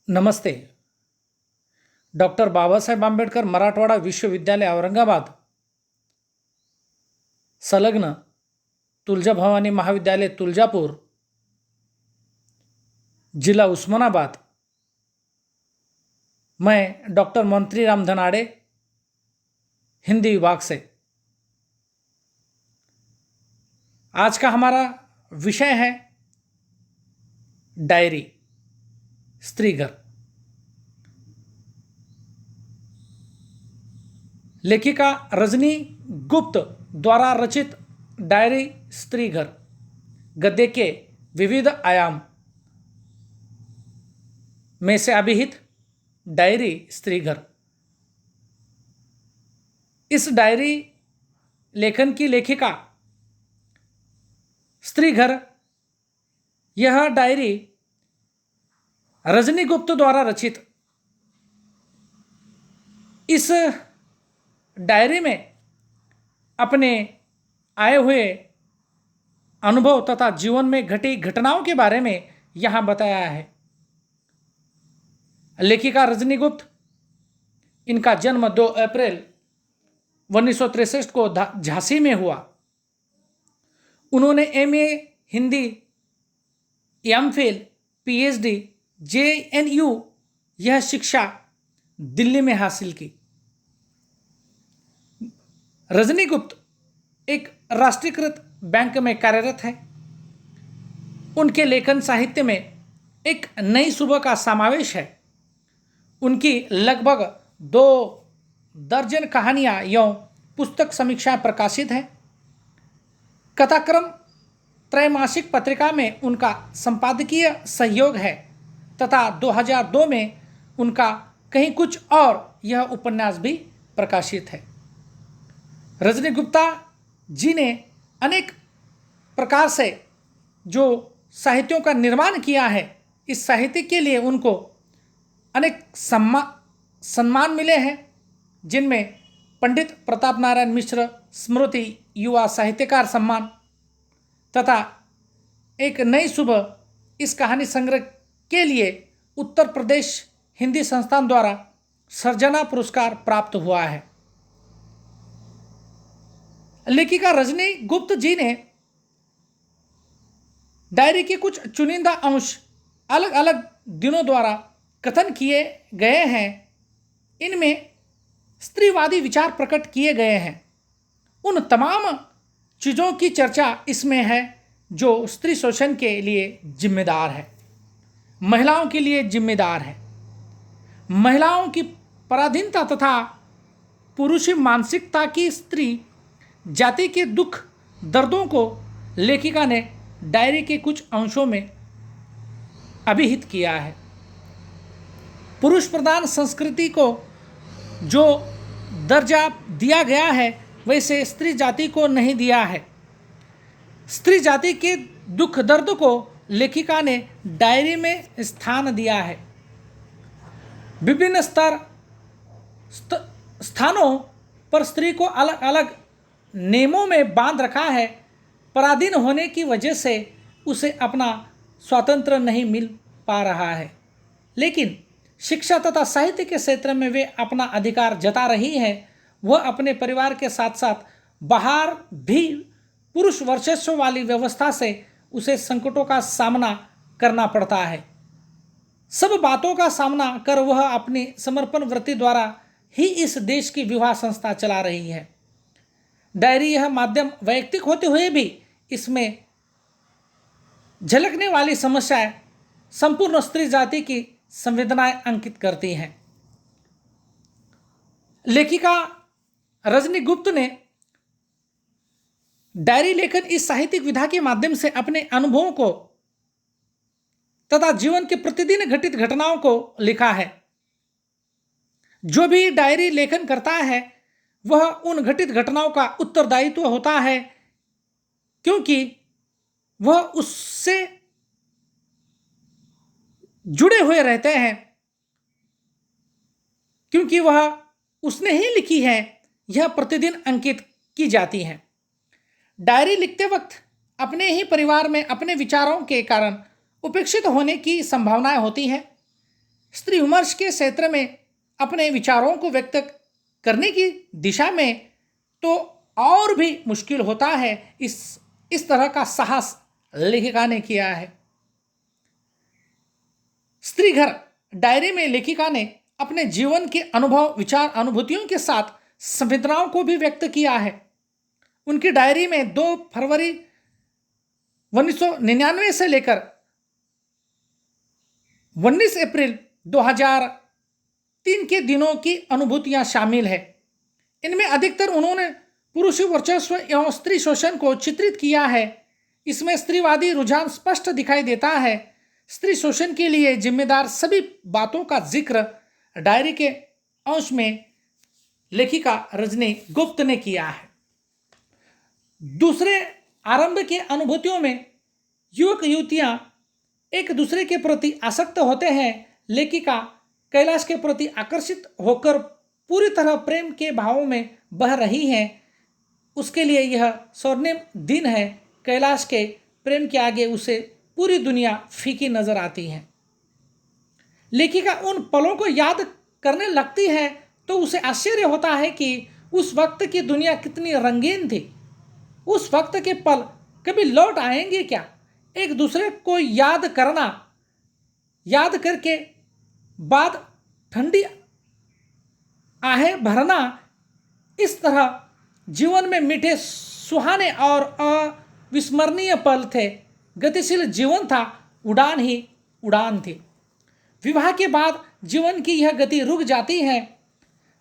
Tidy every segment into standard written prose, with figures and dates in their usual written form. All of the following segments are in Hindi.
नमस्ते। डॉक्टर बाबासाहेब आंबेडकर मराठवाडा विश्वविद्यालय औरंगाबाद संलग्न तुळजाभवानी महाविद्यालय तुळजापुर, जिला उस्मानाबाद। मैं डॉक्टर मंत्री राम धनाड़े, हिंदी विभाग से। आज का हमारा विषय है डायरी, स्त्री घर। लेखिका रजनी गुप्त द्वारा रचित डायरी स्त्री घर गद्य के विविध आयाम में से अभिहित डायरी स्त्री घर। इस डायरी लेखन की लेखिका स्त्री घर, यह डायरी रजनी गुप्त द्वारा रचित। इस डायरी में अपने आए हुए अनुभव तथा जीवन में घटी घटनाओं के बारे में यहाँ बताया है। लेखिका रजनी गुप्त, इनका जन्म 2 अप्रैल 1963 को झांसी में हुआ। उन्होंने MA Hindi, MPhil, PhD, JNU यह शिक्षा दिल्ली में हासिल की। रजनी गुप्त एक राष्ट्रीयकृत बैंक में कार्यरत है। उनके लेखन साहित्य में एक नई सुबह का समावेश है। उनकी लगभग 2 दर्जन कहानियां एवं पुस्तक समीक्षाएं प्रकाशित हैं। कथाक्रम त्रैमासिक पत्रिका में उनका संपादकीय सहयोग है तथा 2002 में उनका कहीं कुछ और यह उपन्यास भी प्रकाशित है। रजनी गुप्ता जी ने अनेक प्रकार से जो साहित्यों का निर्माण किया है, इस साहित्य के लिए उनको अनेक सम्मान मिले हैं, जिनमें पंडित प्रताप नारायण मिश्र स्मृति युवा साहित्यकार सम्मान तथा एक नई सुबह इस कहानी संग्रह के लिए उत्तर प्रदेश हिंदी संस्थान द्वारा सर्जना पुरस्कार प्राप्त हुआ है। लेखिका रजनी गुप्त जी ने डायरी के कुछ चुनिंदा अंश अलग अलग दिनों द्वारा कथन किए गए हैं। इनमें स्त्रीवादी विचार प्रकट किए गए हैं। उन तमाम चीज़ों की चर्चा इसमें है जो स्त्री शोषण के लिए जिम्मेदार है, महिलाओं के लिए जिम्मेदार है। महिलाओं की पराधीनता तथा पुरुषी मानसिकता की स्त्री जाति के दुख दर्दों को लेखिका ने डायरी के कुछ अंशों में अभिहित किया है। पुरुष प्रधान संस्कृति को जो दर्जा दिया गया है, वैसे स्त्री जाति को नहीं दिया है। स्त्री जाति के दुख दर्द को लेखिका ने डायरी में स्थान दिया है। विभिन्न स्थानों पर स्त्री को अलग अलग नियमों में बांध रखा है। पराधीन होने की वजह से उसे अपना स्वातंत्र्य नहीं मिल पा रहा है, लेकिन शिक्षा तथा साहित्य के क्षेत्र में वे अपना अधिकार जता रही है। वह अपने परिवार के साथ साथ बाहर भी पुरुष वर्चस्व वाली व्यवस्था से उसे संकटों का सामना करना पड़ता है। सब बातों का सामना कर वह अपनी समर्पण वृत्ति द्वारा ही इस देश की विवाह संस्था चला रही है। डायरी यह माध्यम वैयक्तिक होते हुए भी इसमें झलकने वाली समस्याएं संपूर्ण स्त्री जाति की संवेदनाएं अंकित करती हैं। लेखिका रजनी गुप्त ने डायरी लेखन इस साहित्यिक विधा के माध्यम से अपने अनुभवों को तथा जीवन के प्रतिदिन घटित घटनाओं को लिखा है। जो भी डायरी लेखन करता है वह उन घटित घटनाओं का उत्तरदायित्व होता है, क्योंकि वह उससे जुड़े हुए रहते हैं, क्योंकि वह उसने ही लिखी है, यह प्रतिदिन अंकित की जाती हैं। डायरी लिखते वक्त अपने ही परिवार में अपने विचारों के कारण उपेक्षित होने की संभावनाएं होती हैं। स्त्री विमर्श के क्षेत्र में अपने विचारों को व्यक्त करने की दिशा में तो और भी मुश्किल होता है। इस तरह का साहस लेखिका ने किया है। स्त्री घर डायरी में लेखिका ने अपने जीवन के अनुभव, विचार, अनुभूतियों के साथ संवेदनाओं को भी व्यक्त किया है। उनकी डायरी में 2 फरवरी 1999 से लेकर 19 अप्रैल 2003 के दिनों की अनुभूतियां शामिल है। इनमें अधिकतर उन्होंने पुरुष वर्चस्व एवं स्त्री शोषण को चित्रित किया है। इसमें स्त्रीवादी रुझान स्पष्ट दिखाई देता है। स्त्री शोषण के लिए जिम्मेदार सभी बातों का जिक्र डायरी के अंश में लेखिका रजनी गुप्त ने किया है। दूसरे आरंभ के अनुभूतियों में युवक युवतियां एक दूसरे के प्रति आसक्त होते हैं। लेखिका कैलाश के प्रति आकर्षित होकर पूरी तरह प्रेम के भावों में बह रही हैं। उसके लिए यह स्वर्णिम दिन है। कैलाश के प्रेम के आगे उसे पूरी दुनिया फीकी नजर आती है। लेखिका उन पलों को याद करने लगती है तो उसे आश्चर्य होता है कि उस वक्त की दुनिया कितनी रंगीन थी। उस वक्त के पल कभी लौट आएंगे क्या? एक दूसरे को याद करना, याद करके बाद ठंडी आहें भरना, इस तरह जीवन में मीठे, सुहाने और अविस्मरणीय पल थे। गतिशील जीवन था, उड़ान ही उड़ान थी। विवाह के बाद जीवन की यह गति रुक जाती है।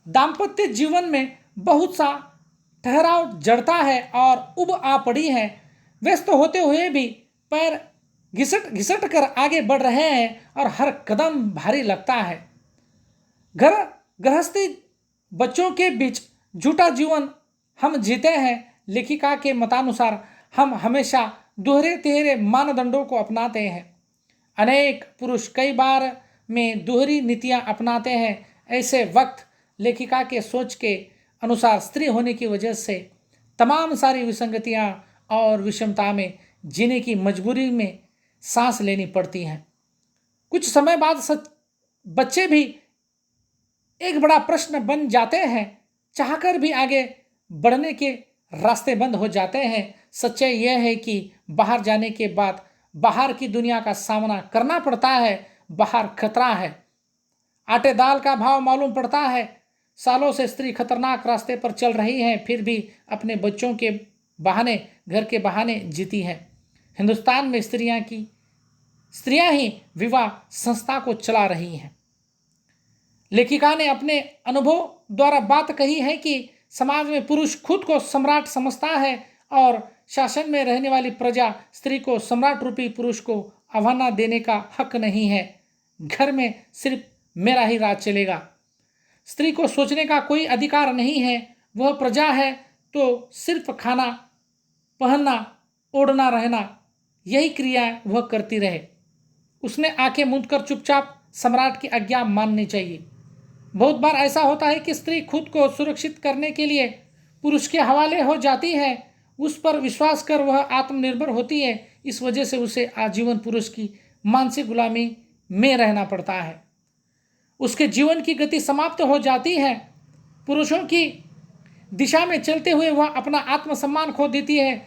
दाम्पत्य जीवन में बहुत सा ठहराव जड़ता है और उब आ पड़ी है। व्यस्त होते हुए भी पैर घिसट घिसट कर आगे बढ़ रहे हैं और हर कदम भारी लगता है। घर गृहस्थी बच्चों के बीच झूठा जीवन हम जीते हैं। लेखिका के मतानुसार हम हमेशा दोहरे तिहरे मानदंडों को अपनाते हैं। अनेक पुरुष कई बार में दोहरी नीतियां अपनाते हैं। ऐसे वक्त लेखिका के सोच के अनुसार स्त्री होने की वजह से तमाम सारी विसंगतियां और विषमता में जीने की मजबूरी में सांस लेनी पड़ती हैं। कुछ समय बाद बच्चे भी एक बड़ा प्रश्न बन जाते हैं। चाहकर भी आगे बढ़ने के रास्ते बंद हो जाते हैं। सच्चाई यह है कि बाहर जाने के बाद बाहर की दुनिया का सामना करना पड़ता है। बाहर खतरा है, आटे दाल का भाव मालूम पड़ता है। सालों से स्त्री खतरनाक रास्ते पर चल रही है, फिर भी अपने बच्चों के बहाने, घर के बहाने जीती है। हिंदुस्तान में स्त्रियां ही विवाह संस्था को चला रही हैं। लेखिका ने अपने अनुभव द्वारा बात कही है कि समाज में पुरुष खुद को सम्राट समझता है और शासन में रहने वाली प्रजा स्त्री को सम्राट रूपी पुरुष को अवहेलना देने का हक नहीं है। घर में सिर्फ मेरा ही राज चलेगा। स्त्री को सोचने का कोई अधिकार नहीं है। वह प्रजा है तो सिर्फ खाना, पहनना, ओढ़ना, रहना, यही क्रियाएं वह करती रहे। उसने आंखें मूंद कर चुपचाप सम्राट की आज्ञा माननी चाहिए। बहुत बार ऐसा होता है कि स्त्री खुद को सुरक्षित करने के लिए पुरुष के हवाले हो जाती है। उस पर विश्वास कर वह आत्मनिर्भर होती है। इस वजह से उसे आजीवन पुरुष की मानसिक गुलामी में रहना पड़ता है। उसके जीवन की गति समाप्त हो जाती है। पुरुषों की दिशा में चलते हुए वह अपना आत्मसम्मान खो देती है।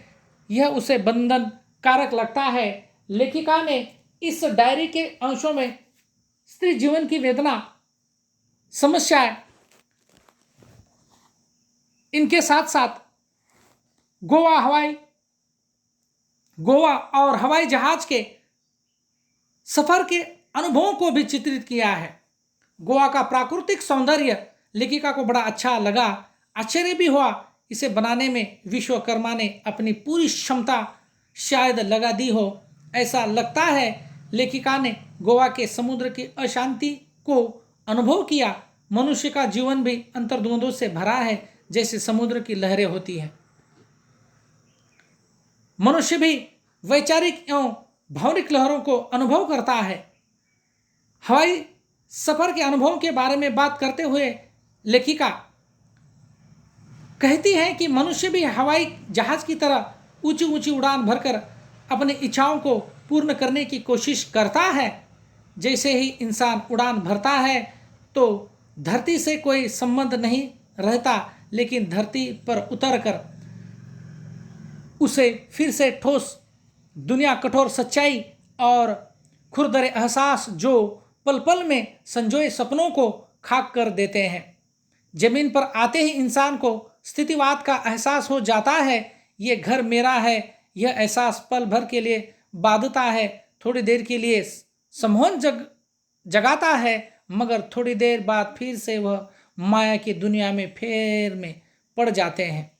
यह उसे बंधन कारक लगता है। लेखिका ने इस डायरी के अंशों में स्त्री जीवन की वेदना, समस्याएं, इनके साथ साथ गोवा और हवाई जहाज के सफर के अनुभवों को भी चित्रित किया है। गोवा का प्राकृतिक सौंदर्य लेखिका को बड़ा अच्छा लगा। आश्चर्य भी हुआ। इसे बनाने में विश्वकर्मा ने अपनी पूरी क्षमता शायद लगा दी हो। ऐसा लगता है लेखिका ने गोवा के समुद्र की अशांति को अनुभव किया। मनुष्य का जीवन भी अंतर्द्वंद्वों से भरा है, जैसे समुद्र की लहरें होती हैं। मनुष्य भी वैचारिक एवं भावनिक लहरों को अनुभव करता है। हवाई सफर के अनुभवों के बारे में बात करते हुए लेखिका कहती है कि मनुष्य भी हवाई जहाज की तरह ऊंची ऊंची उड़ान भरकर अपनी इच्छाओं को पूर्ण करने की कोशिश करता है। जैसे ही इंसान उड़ान भरता है तो धरती से कोई संबंध नहीं रहता, लेकिन धरती पर उतरकर उसे फिर से ठोस दुनिया, कठोर सच्चाई और खुरदरे एहसास जो पल पल में संजोए सपनों को खाक कर देते हैं। जमीन पर आते ही इंसान को स्थितिवाद का एहसास हो जाता है। ये घर मेरा है, यह एहसास पल भर के लिए बाधता है, थोड़ी देर के लिए सम्मोहन जगाता है, मगर थोड़ी देर बाद फिर से वह माया की दुनिया में फेर में पड़ जाते हैं।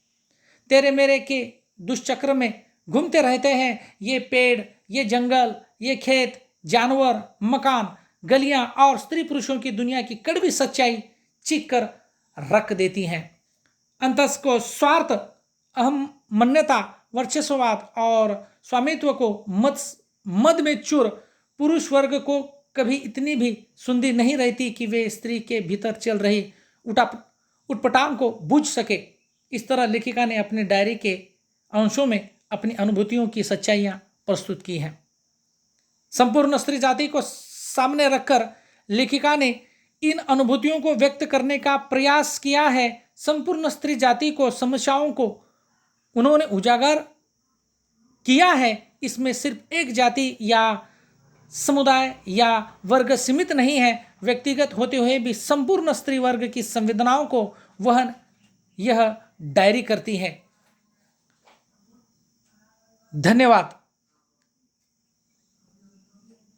तेरे मेरे के दुष्चक्र में घूमते रहते हैं। ये पेड़, ये जंगल, ये खेत, जानवर, मकान, गलियां और स्त्री पुरुषों की दुनिया की कड़वी सच्चाई चीख कर रख देती हैं। अंतस को स्वार्थ, अहम मन्यता, वर्चस्ववाद और स्वामित्व को मद में चूर पुरुष वर्ग को कभी इतनी भी सुंदी नहीं रहती कि वे स्त्री के भीतर चल रही उटपटांग को बूझ सके। इस तरह लेखिका ने अपने डायरी के अंशों में अपनी अनुभूतियों की सच्चाइयां प्रस्तुत की हैं। संपूर्ण स्त्री जाति को सामने रखकर लेखिका ने इन अनुभूतियों को व्यक्त करने का प्रयास किया है। संपूर्ण स्त्री जाति को समस्याओं को उन्होंने उजागर किया है। इसमें सिर्फ एक जाति या समुदाय या वर्ग सीमित नहीं है, व्यक्तिगत होते हुए भी संपूर्ण स्त्री वर्ग की संवेदनाओं को वहन यह डायरी करती है। धन्यवाद।